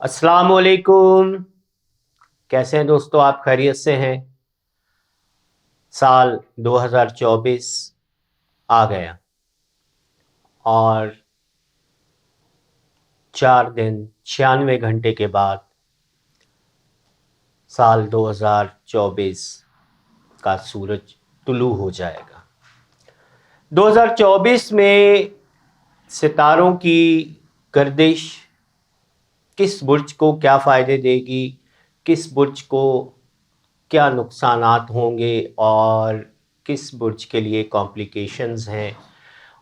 अस्सलाम वालेकुम। कैसे हैं दोस्तों, आप खैरियत से हैं? साल 2024 आ गया और 4 दिन 96 घंटे के बाद साल 2024 का सूरज तुलू हो जाएगा। 2024 में सितारों की गर्दिश किस बुर्ज को क्या फ़ायदे देगी, किस बुर्ज को क्या नुकसानात होंगे और किस बुर्ज के लिए कॉम्प्लिकेशंस हैं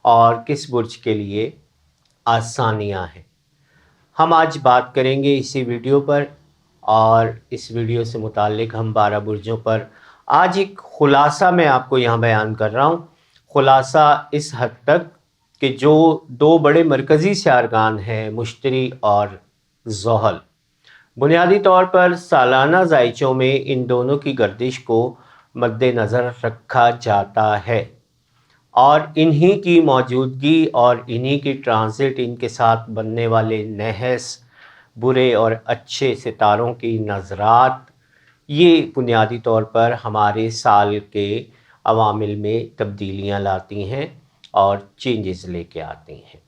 और किस बुर्ज के लिए आसानियां हैं, हम आज बात करेंगे इसी वीडियो पर। और इस वीडियो से मुताल्लिक हम 12 बुर्जों पर आज एक ख़ुलासा मैं आपको यहाँ बयान कर रहा हूँ। ख़ुलासा इस हद तक कि जो दो बड़े मरकज़ी सियारगान हैं मुश्तरी और ज़ोहल, बुनियादी तौर पर सालाना ज़ाइचों में इन दोनों की गर्दिश को मद्देनज़र रखा जाता है और इन्हीं की मौजूदगी और इन्हीं की ट्रांजिट, इनके साथ बनने वाले नहस, बुरे और अच्छे सितारों की नज़रात, ये बुनियादी तौर पर हमारे साल के अवामिल में तब्दीलियाँ लाती हैं और चेंजेस लेके आती हैं।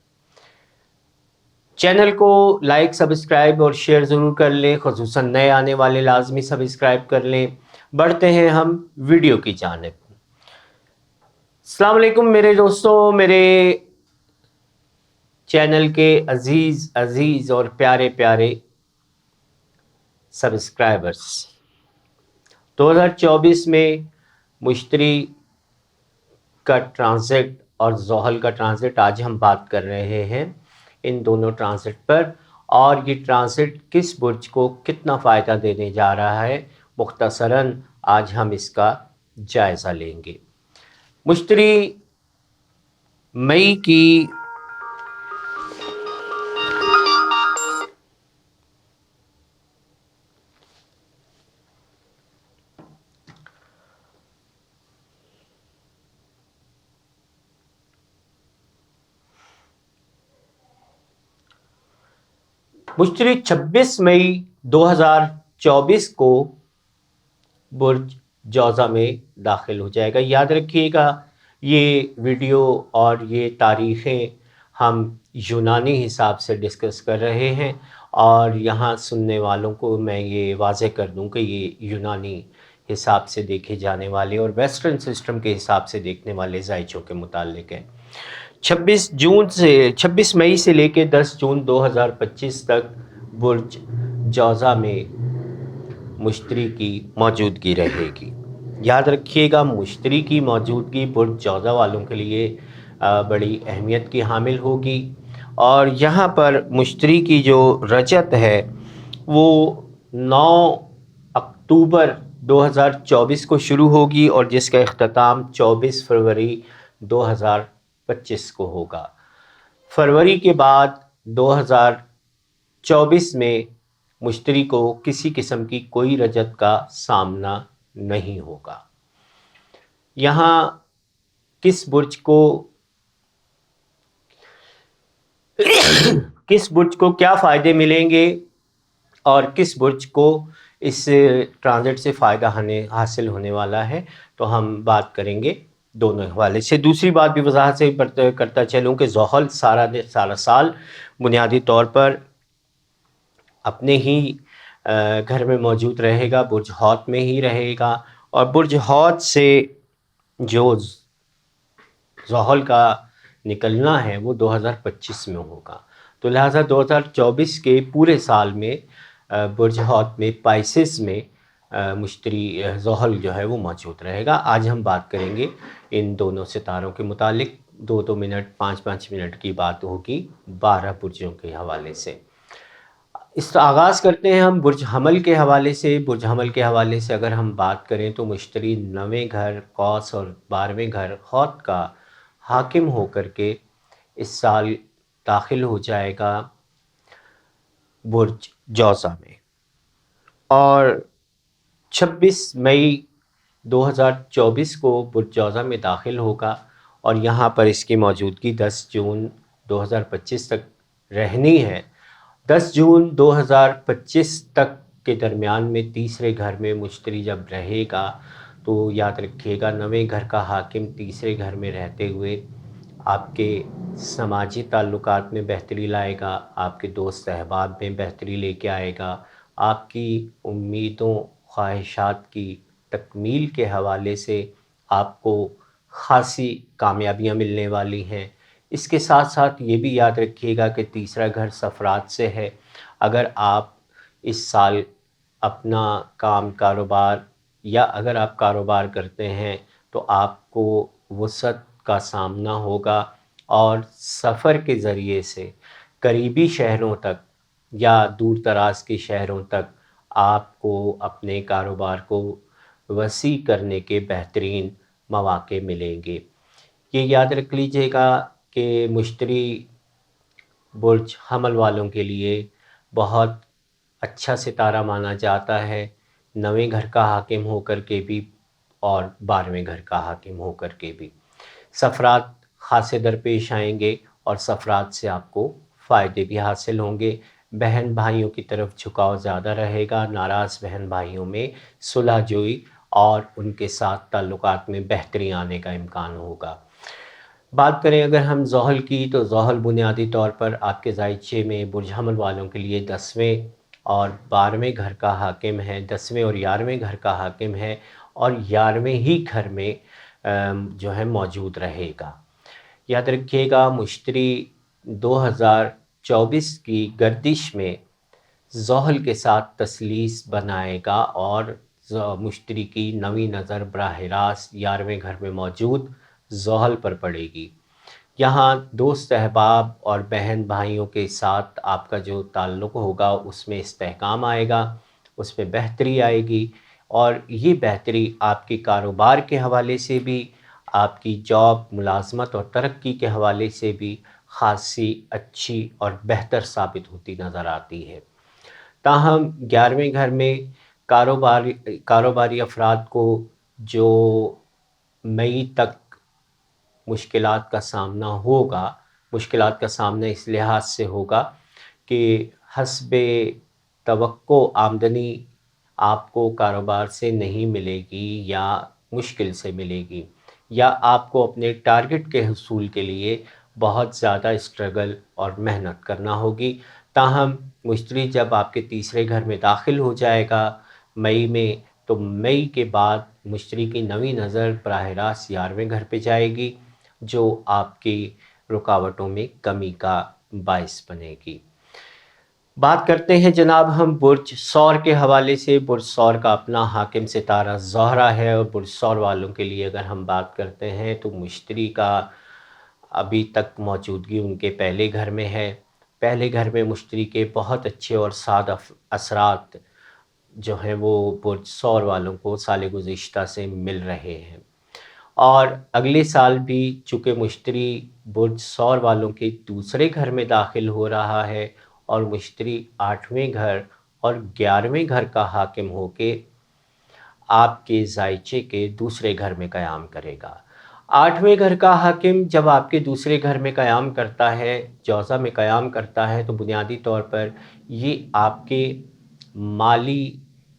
चैनल को लाइक, सब्सक्राइब और शेयर ज़रूर कर लें, ख़ुसूसन नए आने वाले लाजमी सब्सक्राइब कर लें। बढ़ते हैं हम वीडियो की जानिब। अस्सलाम वालेकुम मेरे दोस्तों, मेरे चैनल के अज़ीज़ और प्यारे प्यारे सब्सक्राइबर्स, 2024 में मुश्तरी का ट्रांजिट और ज़ोहल का ट्रांजिट आज हम बात कर रहे हैं इन दोनों ट्रांजिट पर, और ये ट्रांजिट किस बुर्ज को कितना फ़ायदा देने जा रहा है मुख्तसरन आज हम इसका जायज़ा लेंगे। मुश्तरी मई की मुश्तरी 26 मई 2024 को बुर्ज जौज़ा में दाखिल हो जाएगा। याद रखिएगा, ये वीडियो और ये तारीख़ें हम यूनानी हिसाब से डिस्कस कर रहे हैं और यहाँ सुनने वालों को मैं ये वाज़े कर दूँ कि ये यूनानी हिसाब से देखे जाने वाले और वेस्टर्न सिस्टम के हिसाब से देखने वाले ज़ाइचों के मुतालिक है। 26 मई से लेकर 10 जून 2025 तक बुर्ज जौज़ा में मुश्तरी की मौजूदगी रहेगी। याद रखिएगा, मुश्तरी की मौजूदगी बुर्ज जौज़ा वालों के लिए बड़ी अहमियत की हामिल होगी। और यहाँ पर मुश्तरी की जो रजत है वो 9 अक्टूबर 2024 को शुरू होगी और जिसका इख्तिताम 24 फरवरी 2025 को होगा। फरवरी के बाद 2024 में मुश्तरी को किसी किस्म की कोई रजत का सामना नहीं होगा। यहाँ किस बुर्ज को क्या फ़ायदे मिलेंगे और किस बुर्ज को इस ट्रांजिट से फ़ायदा हासिल होने वाला है, तो हम बात करेंगे दोनों हवाले से। दूसरी बात भी वजाहत से करता चलूँ कि ज़ोहल सारा साल बुनियादी तौर पर अपने ही घर में मौजूद रहेगा, बुर्ज हौत में ही रहेगा और बुर्ज हौत से जो ज़ोहल का निकलना है वो 2025 में होगा। तो लिहाजा 2024 के पूरे साल में बुर्ज हौत में, पाइसेस में मुश्तरी ज़ोहल जो है वो मौजूद रहेगा। आज हम बात करेंगे इन दोनों सितारों के मुतालिक। 2-2 मिनट, 5-5 मिनट की बात होगी 12 बुर्जों के हवाले से। इस आगाज़ करते हैं हम बुर्ज हमल के हवाले से। बुर्ज हमल के हवाले से अगर हम बात करें तो मुश्तरी 9वें घर कौस और 12वें घर हौत का हाकिम होकर के इस साल दाखिल हो जाएगा बुर्ज जौज़ा में और 26 मई 2024 को बुर्ज जौज़ा में दाखिल होगा और यहाँ पर इसकी मौजूदगी 10 जून 2025 तक रहनी है। 10 جون 2025 تک کے درمیان میں تیسرے گھر میں مشتری جب رہے گا تو یاد رکھیے گا نویں گھر کا حاکم تیسرے گھر میں رہتے ہوئے آپ کے سماجی تعلقات میں بہتری لائے گا، آپ کے دوست احباب میں بہتری لے کے آئے گا، آپ کی امیدوں خواہشات کی تکمیل کے حوالے سے آپ کو خاصی کامیابیاں ملنے والی ہیں۔ اس کے ساتھ ساتھ یہ بھی یاد رکھیے گا کہ تیسرا گھر سفرات سے ہے۔ اگر آپ اس سال اپنا کاروبار یا اگر آپ کاروبار کرتے ہیں تو آپ کو وسعت کا سامنا ہوگا اور سفر کے ذریعے سے قریبی شہروں تک یا دور دراز کے شہروں تک آپ کو اپنے کاروبار کو وسیع کرنے کے بہترین مواقع ملیں گے۔ یہ یاد رکھ لیجئے گا کہ مشتری برج حمل والوں کے لیے بہت اچھا ستارہ مانا جاتا ہے، نویں گھر کا حاکم ہو کر کے بھی اور 12ویں گھر کا حاکم ہو کر کے بھی۔ سفرات خاصے درپیش آئیں گے اور سفرات سے آپ کو فائدے بھی حاصل ہوں گے۔ بہن بھائیوں کی طرف جھکاؤ زیادہ رہے گا، ناراض بہن بھائیوں میں صلح جوئی اور ان کے ساتھ تعلقات میں بہتری آنے کا امکان ہوگا۔ بات کریں اگر ہم زحل کی تو زحل بنیادی طور پر آپ کے ذائچے میں برج حمل والوں کے لیے 10ویں اور 12ویں گھر کا حاکم ہے، 10ویں اور 11ویں گھر کا حاکم ہے اور 11ویں ہی گھر میں جو ہے موجود رہے گا۔ یاد رکھیے گا مشتری 2024 کی گردش میں زحل کے ساتھ تثلیث بنائے گا اور مشتری کی نویں نظر براہ راست 11ویں گھر میں موجود زحل پر پڑے گی۔ یہاں دوست احباب اور بہن بھائیوں کے ساتھ آپ کا جو تعلق ہوگا اس میں استحکام آئے گا، اس میں بہتری آئے گی اور یہ بہتری آپ کے کاروبار کے حوالے سے بھی، آپ کی جاب ملازمت اور ترقی کے حوالے سے بھی خاصی اچھی اور بہتر ثابت ہوتی نظر آتی ہے۔ تاہم 11ویں گھر میں کاروباری افراد کو جو مئی تک مشکلات کا سامنا ہوگا، مشکلات کا سامنا اس لحاظ سے ہوگا کہ حسب توقع آمدنی آپ کو کاروبار سے نہیں ملے گی یا مشکل سے ملے گی، یا آپ کو اپنے ٹارگٹ کے حصول کے لیے بہت زیادہ اسٹرگل اور محنت کرنا ہوگی۔ تاہم مشتری جب آپ کے تیسرے گھر میں داخل ہو جائے گا مئی میں، تو مئی کے بعد مشتری کی نویں نظر براہ راست 11ویں گھر پہ جائے گی جو آپ کی رکاوٹوں میں کمی کا باعث بنے گی۔ بات کرتے ہیں جناب ہم برج ثور کے حوالے سے۔ برج ثور کا اپنا حاکم ستارہ زہرہ ہے اور برج ثور والوں کے لیے اگر ہم بات کرتے ہیں تو مشتری کا ابھی تک موجودگی ان کے پہلے گھر میں ہے۔ پہلے گھر میں مشتری کے بہت اچھے اور سعد اثرات جو ہیں وہ برج ثور والوں کو سال گزشتہ سے مل رہے ہیں، اور اگلے سال بھی چونکہ مشتری برج ثور والوں کے دوسرے گھر میں داخل ہو رہا ہے اور مشتری 8ویں گھر اور 11ویں گھر کا حاکم ہو کے آپ کے ذائچے کے دوسرے گھر میں قیام کرے گا۔ 8ویں گھر کا حاکم جب آپ کے دوسرے گھر میں قیام کرتا ہے، جوزہ میں قیام کرتا ہے، تو بنیادی طور پر یہ آپ کے مالی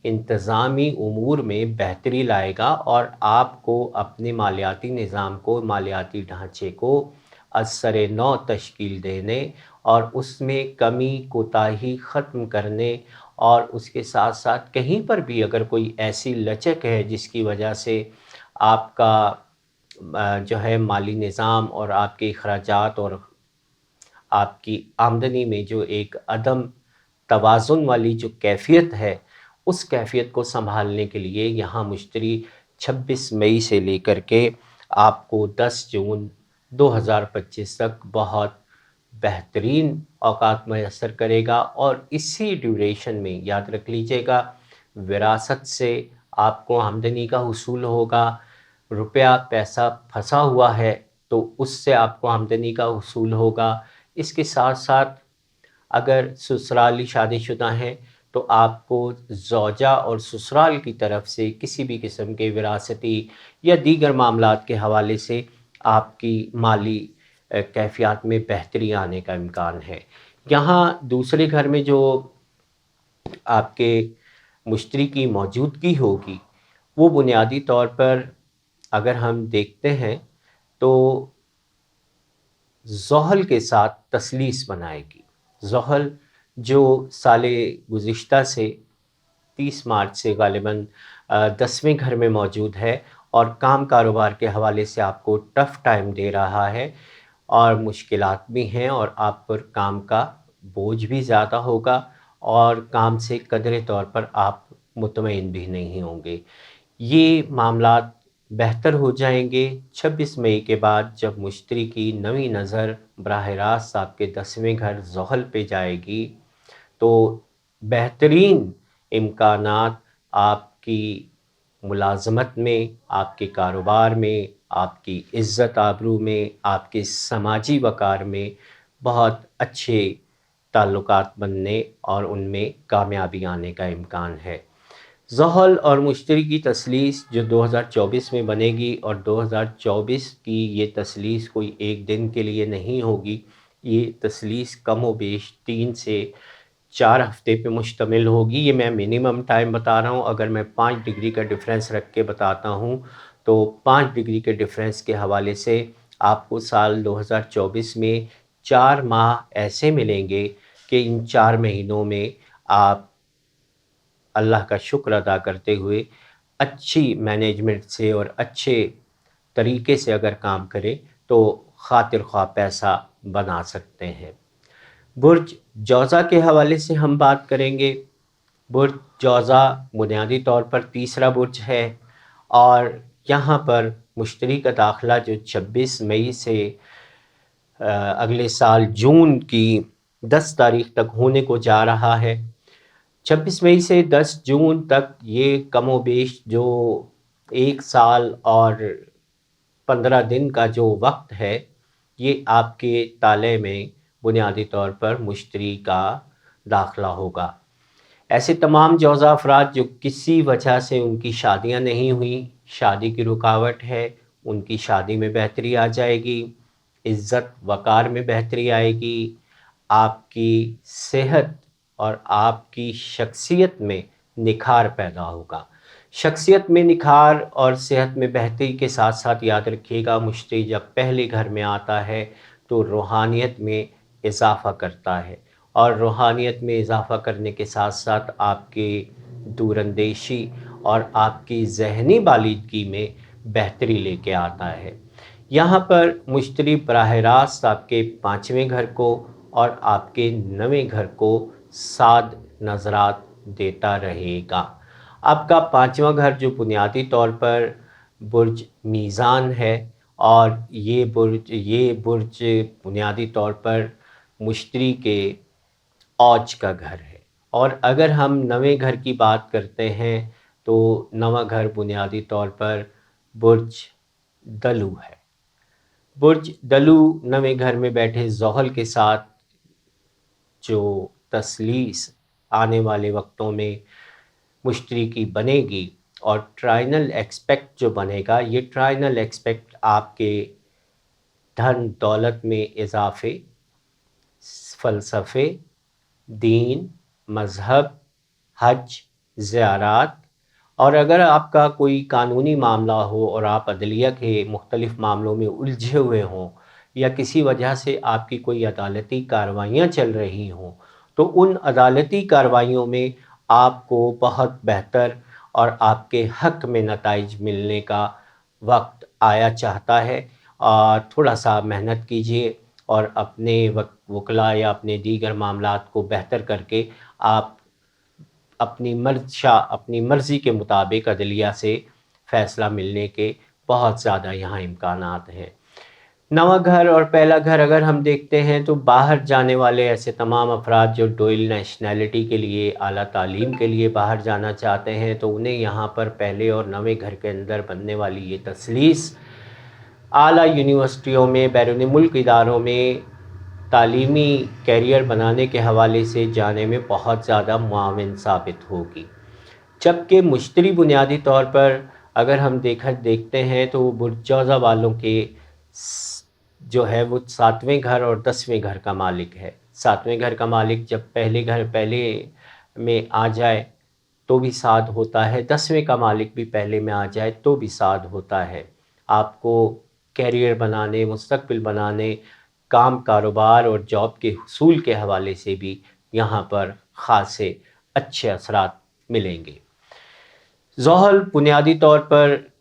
انتظامی امور میں بہتری لائے گا اور آپ کو اپنے مالیاتی نظام کو، مالیاتی ڈھانچے کو از سر نو تشکیل دینے اور اس میں کمی کوتاہی ختم کرنے، اور اس کے ساتھ ساتھ کہیں پر بھی اگر کوئی ایسی لچک ہے جس کی وجہ سے آپ کا جو ہے مالی نظام اور آپ کے اخراجات اور آپ کی آمدنی میں جو ایک عدم توازن والی جو کیفیت ہے، اس کیفیت کو سنبھالنے کے لیے یہاں مشتری 26 مئی سے لے کر کے آپ کو 10 جون 2025 تک بہت بہترین اوقات میسر کرے گا، اور اسی ڈیوریشن میں یاد رکھ لیجئے گا وراثت سے آپ کو آمدنی کا حصول ہوگا۔ روپیہ پیسہ پھنسا ہوا ہے تو اس سے آپ کو آمدنی کا حصول ہوگا۔ اس کے ساتھ ساتھ اگر سسرالی شادی شدہ ہیں تو آپ کو زوجہ اور سسرال کی طرف سے کسی بھی قسم کے وراثتی یا دیگر معاملات کے حوالے سے آپ کی مالی کیفیات میں بہتری آنے کا امکان ہے۔ یہاں دوسرے گھر میں جو آپ کے مشتری کی موجودگی ہوگی وہ بنیادی طور پر اگر ہم دیکھتے ہیں تو زحل کے ساتھ تثلیث بنائے گی۔ زحل جو سال گزشتہ سے 30 مارچ سے غالباً 10ویں گھر میں موجود ہے اور کام کاروبار کے حوالے سے آپ کو ٹف ٹائم دے رہا ہے اور مشکلات بھی ہیں اور آپ پر کام کا بوجھ بھی زیادہ ہوگا اور کام سے قدرے طور پر آپ مطمئن بھی نہیں ہوں گے۔ یہ معاملات بہتر ہو جائیں گے 26 مئی کے بعد جب مشتری کی نویں نظر براہ راست آپ کے 10ویں گھر زحل پہ جائے گی، تو بہترین امکانات آپ کی ملازمت میں، آپ کے کاروبار میں، آپ کی عزت آبرو میں، آپ کے سماجی وقار میں بہت اچھے تعلقات بننے اور ان میں کامیابی آنے کا امکان ہے۔ زحل اور مشتری کی تثلیث جو 2024 میں بنے گی، اور 2024 کی یہ تثلیث کوئی ایک دن کے لیے نہیں ہوگی، یہ تثلیث کم و بیش 3 سے 4 ہفتے پہ مشتمل ہوگی۔ یہ میں منیمم ٹائم بتا رہا ہوں، اگر میں 5 ڈگری کا ڈفرینس رکھ کے بتاتا ہوں تو 5 ڈگری کے ڈفرینس کے حوالے سے آپ کو سال 2024 میں 4 ماہ ایسے ملیں گے کہ ان 4 مہینوں میں آپ اللہ کا شکر ادا کرتے ہوئے اچھی مینجمنٹ سے اور اچھے طریقے سے اگر کام کریں تو خاطر خواہ پیسہ بنا سکتے ہیں۔ برج جوزا کے حوالے سے ہم بات کریں گے۔ برج جوزا بنیادی طور پر تیسرا برج ہے اور یہاں پر مشتری کا داخلہ جو 26 مئی سے اگلے سال جون کی 10 تاریخ تک ہونے کو جا رہا ہے۔ 26 مئی سے 10 جون تک یہ کم و بیش جو 1 سال اور 15 دن کا جو وقت ہے، یہ آپ کے تالے میں بنیادی طور پر مشتری کا داخلہ ہوگا۔ ایسے تمام جوزا افراد جو کسی وجہ سے ان کی شادیاں نہیں ہوئیں، شادی کی رکاوٹ ہے، ان کی شادی میں بہتری آ جائے گی، عزت وقار میں بہتری آئے گی، آپ کی صحت اور آپ کی شخصیت میں نکھار پیدا ہوگا۔ شخصیت میں نکھار اور صحت میں بہتری کے ساتھ ساتھ یاد رکھیے گا، مشتری جب پہلے گھر میں آتا ہے تو روحانیت میں اضافہ کرتا ہے، اور روحانیت میں اضافہ کرنے کے ساتھ ساتھ آپ کے دور اندیشی اور آپ کی ذہنی بالغی میں بہتری لے کے آتا ہے۔ یہاں پر مشتری براہ راست آپ کے 5ویں گھر کو اور آپ کے 9ویں گھر کو سعد نظرات دیتا رہے گا۔ آپ کا 5واں گھر جو بنیادی طور پر برج میزان ہے، اور یہ برج بنیادی طور پر مشتری کے اوج کا گھر ہے، اور اگر ہم 9ویں گھر کی بات کرتے ہیں تو 9واں گھر بنیادی طور پر برج دلو ہے۔ برج دلو 9ویں گھر میں بیٹھے زحل کے ساتھ جو تثلیث آنے والے وقتوں میں مشتری کی بنے گی، اور ٹرائنل ایکسپیکٹ جو بنے گا، یہ ٹرائنل ایکسپیکٹ آپ کے دھن دولت میں اضافے، فلسفے، دین، مذہب، حج، زیارات، اور اگر آپ کا کوئی قانونی معاملہ ہو اور آپ عدلیہ کے مختلف معاملوں میں الجھے ہوئے ہوں، یا کسی وجہ سے آپ کی کوئی عدالتی کارروائیاں چل رہی ہوں، تو ان عدالتی کارروائیوں میں آپ کو بہت بہتر اور آپ کے حق میں نتائج ملنے کا وقت آیا چاہتا ہے، اور تھوڑا سا محنت کیجیے اور اپنے وکلا یا اپنے دیگر معاملات کو بہتر کر کے آپ اپنی مرضی کے مطابق عدلیہ سے فیصلہ ملنے کے بہت زیادہ یہاں امکانات ہیں۔ 9واں گھر اور پہلا گھر اگر ہم دیکھتے ہیں تو باہر جانے والے ایسے تمام افراد جو ڈوئل نیشنلٹی کے لیے، اعلیٰ تعلیم کے لیے باہر جانا چاہتے ہیں، تو انہیں یہاں پر پہلے اور 9ویں گھر کے اندر بننے والی یہ تثلیث اعلیٰ یونیورسٹیوں میں، بیرون ملک اداروں میں تعلیمی کیریئر بنانے کے حوالے سے جانے میں بہت زیادہ معاون ثابت ہوگی۔ جبکہ مشتری بنیادی طور پر اگر ہم دیکھتے ہیں تو برج جوزا والوں کے جو ہے وہ 7ویں گھر اور 10ویں گھر کا مالک ہے۔ 7वें घर का मालिक जब पहले में आ जाए तो भी साध होता है, 10वें का मालिक भी पहले में आ जाए तो भी साध होता है। आपको कैरियर बनाने, मुस्तकबिल बनाने, काम कारोबार और जॉब के हुसूल के हवाले से भी यहाँ पर ख़ासे अच्छे असरात मिलेंगे। ज़ोहल बुनियादी तौर पर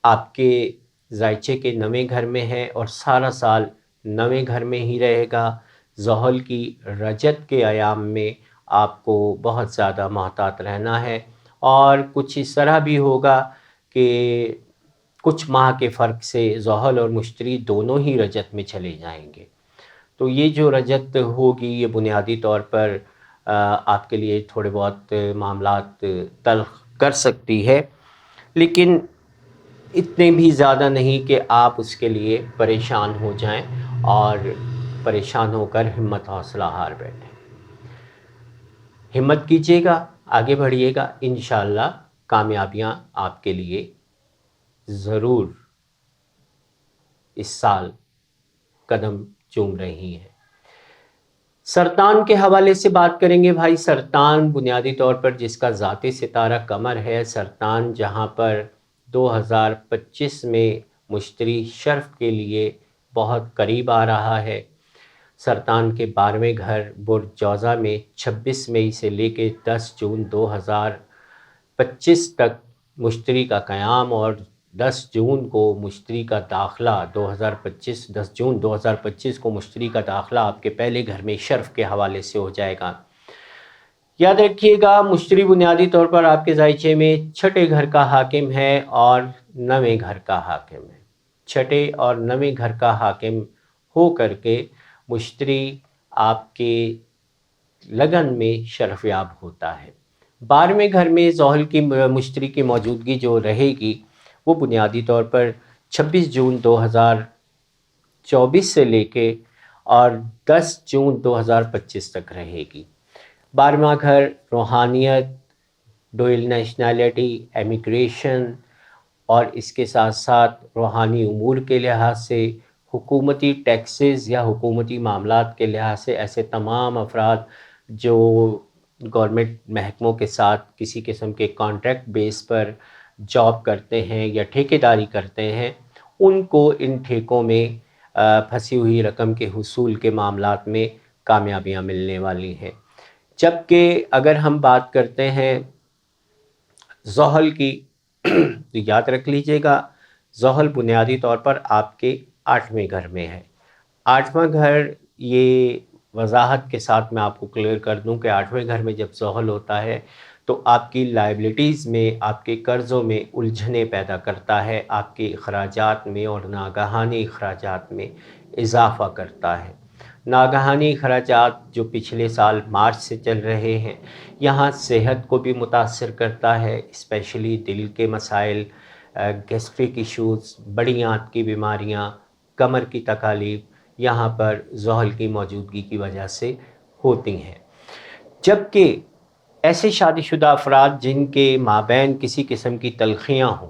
आपके ज़ायचे के 9वें घर में है और सारा साल 9वें घर में ही रहेगा। ज़ोहल की रजत के अयाम में आपको बहुत ज़्यादा मोहतात रहना है और कुछ इस तरह भी होगा कि कुछ माह के फ़र्क से ज़ोहल और मुश्तरी दोनों ही रजत में चले जाएंगे। तो ये जो रजत होगी ये बुनियादी तौर पर आपके लिए थोड़े बहुत मामलात तल्ख़ कर सकती है, लेकिन इतने भी ज़्यादा नहीं कि आप उसके लिए परेशान हो जाएं और परेशान होकर हिम्मत हौसला हार बैठें। हिम्मत कीजिएगा, आगे बढ़िएगा, इंशाअल्लाह कामयाबियाँ आपके लिए ज़रूर इस साल कदम चूम रही हैं। सरतान के हवाले से बात करेंगे भाई। सरतान बुनियादी तौर पर जिसका ज़ाती सितारा कमर है, सरतान जहाँ पर 2025 में मुश्तरी शर्फ के लिए बहुत करीब आ रहा है। सरतान के 12वें घर बुर्ज जौज़ा में 26 मई से लेके 10 जून 2025 तक मुश्तरी का क़याम और 10 जून को मुश्तरी का दाखिला 10 जून 2025 को मुश्तरी का दाखिला आपके पहले घर में शर्फ के हवाले से हो जाएगा। याद रखिएगा, मुश्तरी बुनियादी तौर पर आपके ज़ायचे में 6ठे घर का हाकिम है और 9वें घर का हाकिम है। 6ठे और 9वें घर का हाकिम हो करके मुश्तरी आपके लगन में शर्फयाब होता है। 12वें घर में ज़ोहल की मुश्तरी की मौजूदगी जो रहेगी वो बुनियादी तौर पर 26 जून 2024 से लेके और 10 जून 2025 तक रहेगी। 12वां घर रूहानियत, डुअल नेशनैलिटी, एमिग्रेशन और इसके साथ साथ रूहानी उमूर के लिहाज से, हुकूमती टैक्सेस या हुकूमती मामलात के लिहाज से ऐसे तमाम अफराद जो गवर्नमेंट महकमों के साथ किसी किस्म के कॉन्ट्रैक्ट बेस पर जॉब करते हैं या ठेकेदारी करते हैं, उनको इन ठेकों में फंसी हुई रकम के हुसूल के मामलात में कामयाबियां मिलने वाली हैं। जबकि अगर हम बात करते हैं ज़ोहल की तो याद रख लीजिएगा, ज़ोहल बुनियादी तौर पर आपके 8वें घर में है। 8वां घर, ये वजाहत के साथ मैं आपको क्लियर कर दूं कि 8वें घर में जब ज़ोहल होता है तो आपकी लायबिलिटीज़ में, आपके कर्ज़ों में उलझने पैदा करता है, आपके अखराजात में और नागहानी अखराजात में इजाफ़ा करता है। नागहानी अखराजात जो पिछले साल मार्च से चल रहे हैं, यहाँ सेहत को भी मुतासर करता है, स्पेशली दिल के मसाइल, गैस्ट्रिक इश्यूज़, बड़ी आंत की बीमारियाँ, कमर की तकालीफ यहाँ पर ज़ोहल की मौजूदगी की वजह से होती हैं। जबकि ऐसे शादीशुदा अफराद जिनके माबैन किसी किस्म की तलखियाँ हों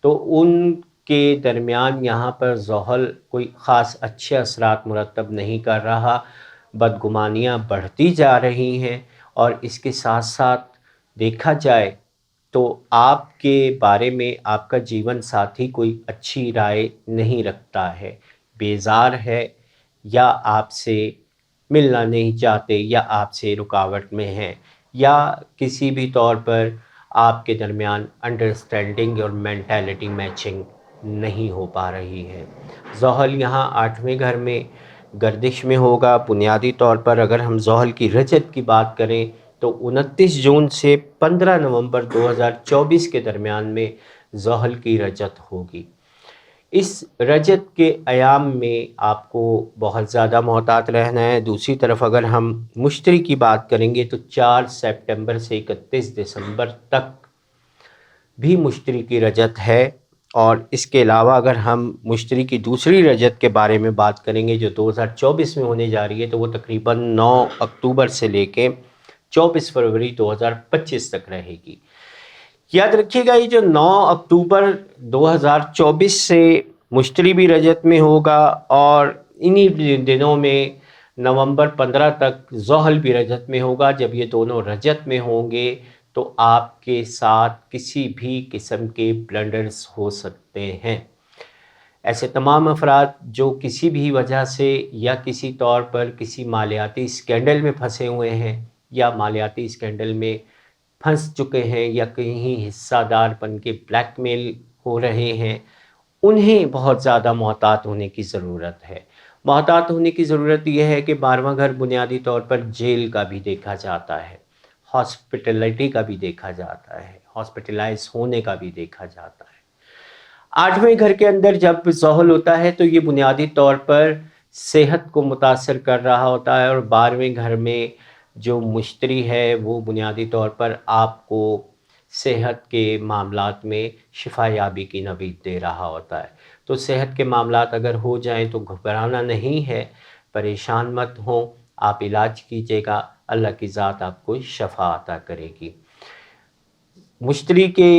तो उनके दरमियान यहाँ पर ज़ोहल कोई ख़ास अच्छे असरात मुरतब नहीं कर रहा, बदगुमानियाँ बढ़ती जा रही हैं और इसके साथ साथ देखा जाए तो आपके बारे में आपका जीवन साथी कोई अच्छी राय नहीं रखता है, बेजार है या आपसे मिलना नहीं चाहते या आपसे रुकावट में हैं या किसी भी तौर पर आपके दरमियान अंडरस्टैंडिंग और मेंटालिटी मैचिंग नहीं हो पा रही है। ज़ोहल यहाँ 8वें घर में गर्दिश में होगा। बुनियादी तौर पर अगर हम ज़ोहल की रजत की बात करें तो 29 जून से 15 नवंबर 2024 के दरमियान में ज़ोहल की रजत होगी। इस रजत के अयाम में आपको बहुत ज़्यादा मोहतात रहना है। दूसरी तरफ अगर हम मुश्तरी की बात करेंगे तो 4 सितंबर से 31 दिसंबर तक भी मुश्तरी की रजत है और इसके अलावा अगर हम मुश्तरी की दूसरी रजत के बारे में बात करेंगे जो 2024 में होने जा रही है तो वो तकरीबन 9 अक्टूबर से लेके 24 फरवरी 2025 तक रहेगी। याद रखिएगा, ये जो 9 अक्टूबर 2024 से मुश्तरी भी रजत में होगा और इन्हीं दिनों में नवंबर 15 तक ज़ोहल भी रजत में होगा। जब ये दोनों रजत में होंगे तो आपके साथ किसी भी किस्म के ब्लंडर्स हो सकते हैं। ऐसे तमाम अफराद जो किसी भी वजह से या किसी तौर पर किसी मालियाती स्कैंडल में फंसे हुए हैं या मालियाती स्कैंडल में फंस चुके हैं या कहीं हिस्सादार बन के ब्लैकमेल हो रहे हैं, उन्हें बहुत ज़्यादा मोहतात होने की ज़रूरत है। मोहतात होने की ज़रूरत यह है कि 12वां घर बुनियादी तौर पर जेल का भी देखा जाता है, हॉस्पिटलिटी का भी देखा जाता है, हॉस्पिटलाइज होने का भी देखा जाता है। 8वें घर के अंदर जब ज़ोहल होता है तो ये बुनियादी तौर पर सेहत को मुतासर कर रहा होता है, और 12वें घर में जो मुश्तरी है वो बुनियादी तौर पर आपको सेहत के मामलात में शिफा याबी की नवीद दे रहा होता है। तो सेहत के मामलात अगर हो जाएं तो घबराना नहीं है, परेशान मत हों, आप इलाज कीजिएगा, अल्लाह की ज़ात आपको शफा अता करेगी। मुश्तरी के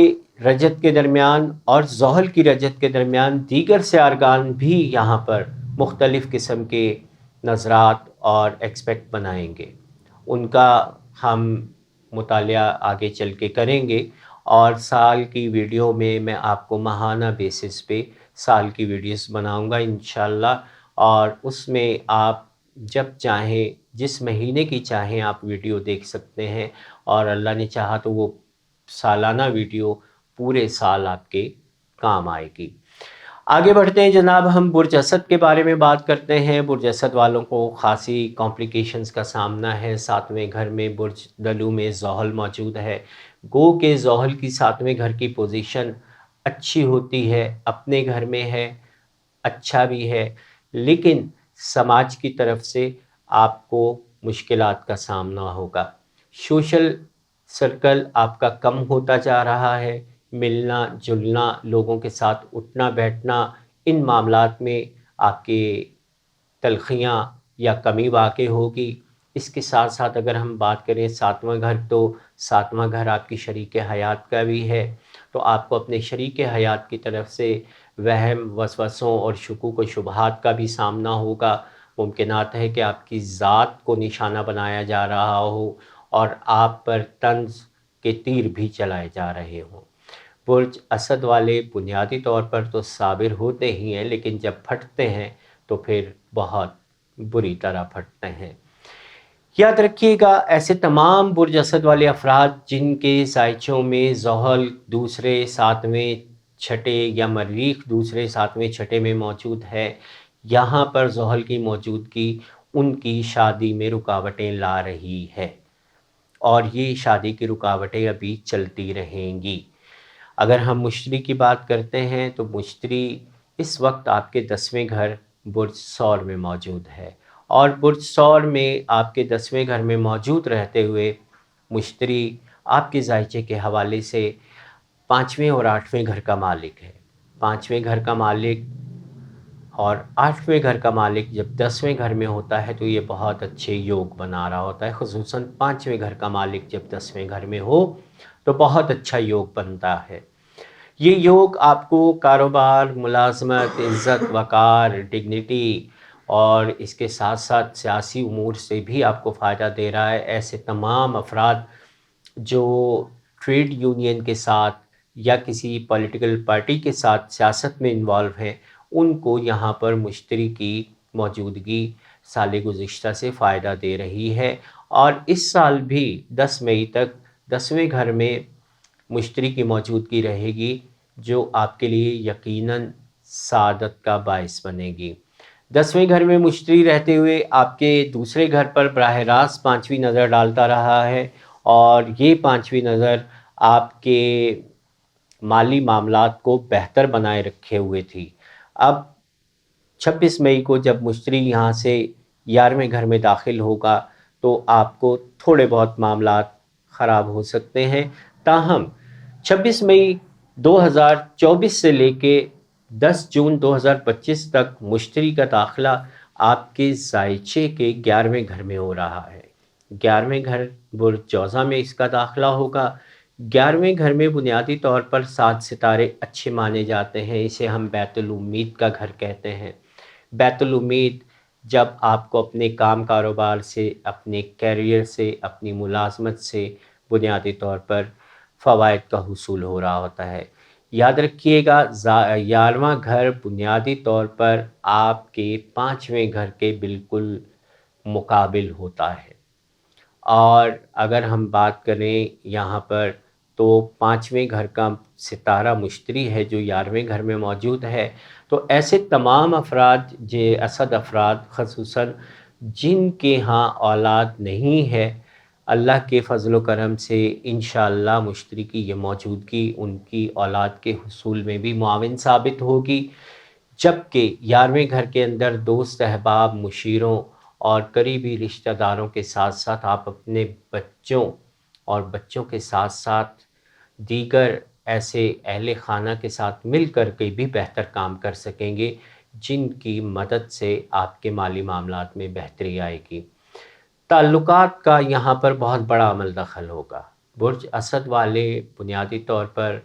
रजत के दरमियान और ज़ोहल की रजत के दरमियान दीगर सियारगान भी यहाँ पर मुख्तलिफ़ किस्म के नज़रात और एक्सपेक्ट बनाएंगे। उनका हम मुतालिया आगे चल के करेंगे, और साल की वीडियो में मैं आपको माहाना बेसिस पे साल की वीडियोस बनाऊंगा इंशाल्लाह, और उसमें आप जब चाहें, जिस महीने की चाहें आप वीडियो देख सकते हैं, और अल्लाह ने चाहा तो वो सालाना वीडियो पूरे साल आपके काम आएगी। आगे बढ़ते हैं जनाब, हम बुर्ज असद के बारे में बात करते हैं। बुर्ज असद वालों को खासी कॉम्प्लिकेशंस का सामना है। 7वें घर में बुर्ज दलू में ज़ोहल मौजूद है। गो के ज़ोहल की 7वें घर की पोजीशन अच्छी होती है, अपने घर में है, अच्छा भी है, लेकिन समाज की तरफ से आपको मुश्किलात का सामना होगा। सोशल सर्कल आपका कम होता जा रहा है, मिलना जुलना, लोगों के साथ उठना बैठना, इन मामलात में आपके तलखियाँ या कमी वाक़ई होगी। इसके साथ साथ अगर हम बात करें 7वां घर, तो 7वां घर आपकी शरीक हयात का भी है, तो आपको अपने शरीक हयात की तरफ से वहम, वसवसों और शुकूक व शुबहात का भी सामना होगा। मुमकिनात है कि आपकी ज़ात को निशाना बनाया जा रहा हो और आप पर तंज के तीर भी चलाए जा रहे हों। बुर्ज असद वाले बुनियादी तौर पर तो साबिर होते ही हैं, लेकिन जब फटते हैं तो फिर बहुत बुरी तरह फटते हैं। याद रखिएगा, ऐसे तमाम बुर्ज असद वाले अफराद जिनके ज़ायचों में ज़ोहल दूसरे 7वें छठे या मरीख दूसरे 7वें छठे में मौजूद है, यहाँ पर ज़ोहल की मौजूदगी उनकी शादी में रुकावटें ला रही है, और ये शादी की रुकावटें अभी चलती रहेंगी। अगर हम मुश्तरी की बात करते हैं तो मुश्तरी इस वक्त आपके 10वें घर बुर्ज सौर में मौजूद है, और बुर्ज सौर में आपके 10वें घर में मौजूद रहते हुए मुश्तरी आपके ज़ायचे के हवाले से 5वें और 8वें घर का मालिक है। 5वें घर का मालिक और 8वें घर का मालिक जब 10वें घर में होता है तो ये बहुत अच्छे योग बना रहा होता है। ख़ुसूसन 5वें घर का मालिक जब 10वें घर में हो तो बहुत अच्छा योग बनता है। ये योग आपको कारोबार, मुलाजमत, इज़्ज़त, वक़ार, डिग्निटी और इसके साथ साथ सियासी उमूर से भी आपको फ़ायदा दे रहा है। ऐसे तमाम अफराद जो ट्रेड यूनियन के साथ या किसी पॉलिटिकल पार्टी के साथ सियासत में इन्वॉल्व हैं, उनको यहाँ पर मुश्तरी की मौजूदगी साल गुज़िश्ता से फ़ायदा दे रही है, और इस साल भी 10 मई तक 10वें घर में मुश्तरी की मौजूदगी रहेगी, जो आपके लिए यकीनन सादत का बायस बनेगी। 10वें घर में मुश्तरी रहते हुए आपके दूसरे घर पर बराह रास्त 5वीं नज़र डालता रहा है, और ये 5वीं नज़र आपके माली मामलात को बेहतर बनाए रखे हुए थी। अब 26 मई को जब मुश्तरी यहाँ से 11वें घर में दाखिल होगा तो आपको थोड़े बहुत मामलात ख़राब हो सकते हैं। ताहम 26 मई 2024 से लेके 10 जून 2025 तक मुश्तरी का दाखिला आपके ज़ायचे के 11वें घर में हो रहा है। 11वें घर बुर्ज जौज़ा में इसका दाखिला होगा। 11वें घर में बुनियादी तौर पर 7 सितारे अच्छे माने जाते हैं। इसे हम बैतुल उम्मीद का घर कहते हैं। बैतुल उम्मीद جب آپ کو اپنے کام کاروبار سے، اپنے کیریئر سے، اپنی ملازمت سے بنیادی طور پر فوائد کا حصول ہو رہا ہوتا ہے۔ یاد رکھیے گا 11واں گھر بنیادی طور پر آپ کے 5ویں گھر کے بالکل مقابل ہوتا ہے، اور اگر ہم بات کریں یہاں پر تو 5ویں گھر کا ستارہ مشتری ہے جو 11ویں گھر میں موجود ہے۔ تو ایسے تمام افراد اسد افراد خصوصاً جن کے ہاں اولاد نہیں ہے، اللہ کے فضل و کرم سے انشاءاللہ مشتری کی یہ موجودگی ان کی اولاد کے حصول میں بھی معاون ثابت ہوگی، جبکہ 11ویں گھر کے اندر دوست احباب، مشیروں اور قریبی رشتہ داروں کے ساتھ ساتھ آپ اپنے بچوں اور بچوں کے ساتھ ساتھ دیگر ایسے اہل خانہ کے ساتھ مل کر کے بھی بہتر کام کر سکیں گے، جن کی مدد سے آپ کے مالی معاملات میں بہتری آئے گی۔ تعلقات کا یہاں پر بہت بڑا عمل دخل ہوگا۔ برج اسد والے بنیادی طور پر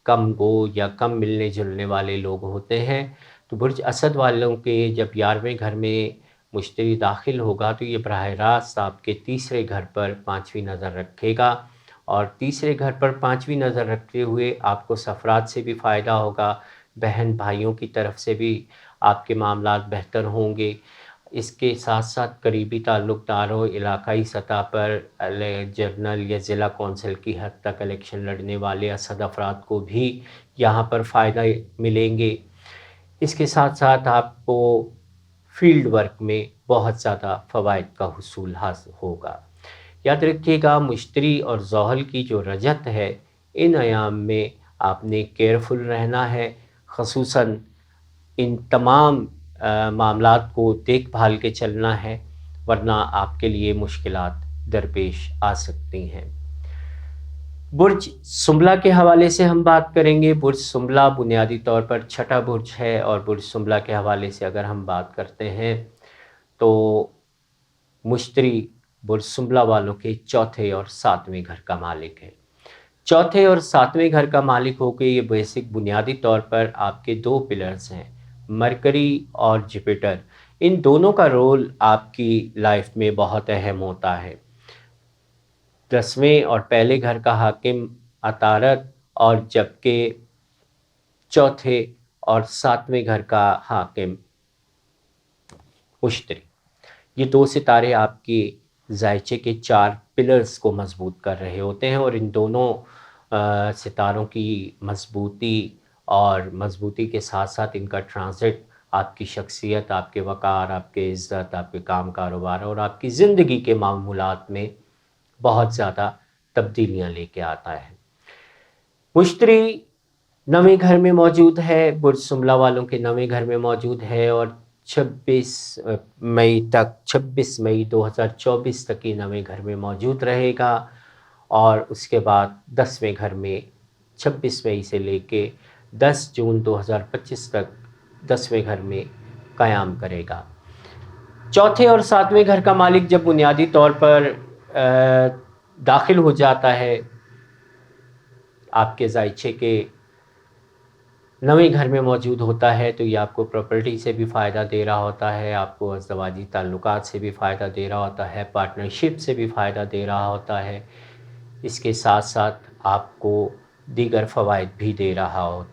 کم گو یا کم ملنے جلنے والے لوگ ہوتے ہیں، تو برج اسد والوں کے جب 11ویں گھر میں مشتری داخل ہوگا تو یہ براہ راست آپ کے تیسرے گھر پر 5ویں نظر رکھے گا، اور تیسرے گھر پر 5ویں نظر رکھتے ہوئے آپ کو سفرات سے بھی فائدہ ہوگا، بہن بھائیوں کی طرف سے بھی آپ کے معاملات بہتر ہوں گے۔ اس کے ساتھ ساتھ قریبی تعلق داروں، علاقائی سطح پر جنرل یا ضلع کونسل کی حد تک الیکشن لڑنے والے اسد افراد کو بھی یہاں پر فائدہ ملیں گے۔ اس کے ساتھ ساتھ آپ کو فیلڈ ورک میں بہت زیادہ فوائد کا حصول حاصل ہوگا۔ یاد رکھیے گا مشتری اور زحل کی جو رجت ہے، ان ایام میں آپ نے کیئرفل رہنا ہے، خصوصاً ان تمام معاملات کو دیکھ بھال کے چلنا ہے، ورنہ آپ کے لیے مشکلات درپیش آ سکتی ہیں۔ برج سنبلہ کے حوالے سے ہم بات کریں گے۔ برج سنبلہ بنیادی طور پر چھٹا برج ہے، اور برج سنبلہ کے حوالے سے اگر ہم بات کرتے ہیں تو مشتری برج سنبلہ والوں کے چوتھے اور 7ویں گھر کا مالک ہے۔ چوتھے اور 7ویں گھر کا مالک ہو کے یہ بیسک بنیادی طور پر آپ کے 2 پلرز ہیں، مرکری اور جپیٹر۔ ان دونوں کا رول آپ کی لائف میں بہت اہم ہوتا ہے۔ 10ویں اور پہلے گھر کا حاکم عطارد، اور جبکہ چوتھے اور 7ویں گھر کا حاکم مشتری۔ یہ 2 ستارے آپ کی ذائچے کے 4 پلرز کو مضبوط کر رہے ہوتے ہیں، اور ان دونوں ستاروں کی مضبوطی کے ساتھ ساتھ ان کا ٹرانزٹ آپ کی شخصیت، آپ کے وقار، آپ کے عزت، آپ کے کام کاروبار اور آپ کی زندگی کے معمولات میں بہت زیادہ تبدیلیاں لے کے آتا ہے۔ مشتری 9ویں گھر میں موجود ہے، برج سنبلہ والوں کے 9ویں گھر میں موجود ہے، اور 26 مئی 2024 تک یہ 9ویں گھر میں موجود رہے گا، اور اس کے بعد 10ویں گھر میں 26 مئی سے لے کے 10 جون 2025 تک 10ویں گھر میں قیام کرے گا۔ چوتھے اور 7ویں گھر کا مالک جب بنیادی طور پر داخل ہو جاتا ہے آپ کے ذائچے کے 9ویں گھر میں موجود ہوتا ہے، تو یہ آپ کو پراپرٹی سے بھی فائدہ دے رہا ہوتا ہے، آپ کو ازدواجی تعلقات سے بھی فائدہ دے رہا ہوتا ہے، پارٹنرشپ سے بھی فائدہ دے رہا ہوتا ہے، اس کے ساتھ ساتھ آپ کو دیگر فوائد بھی دے رہا ہوتا ہے۔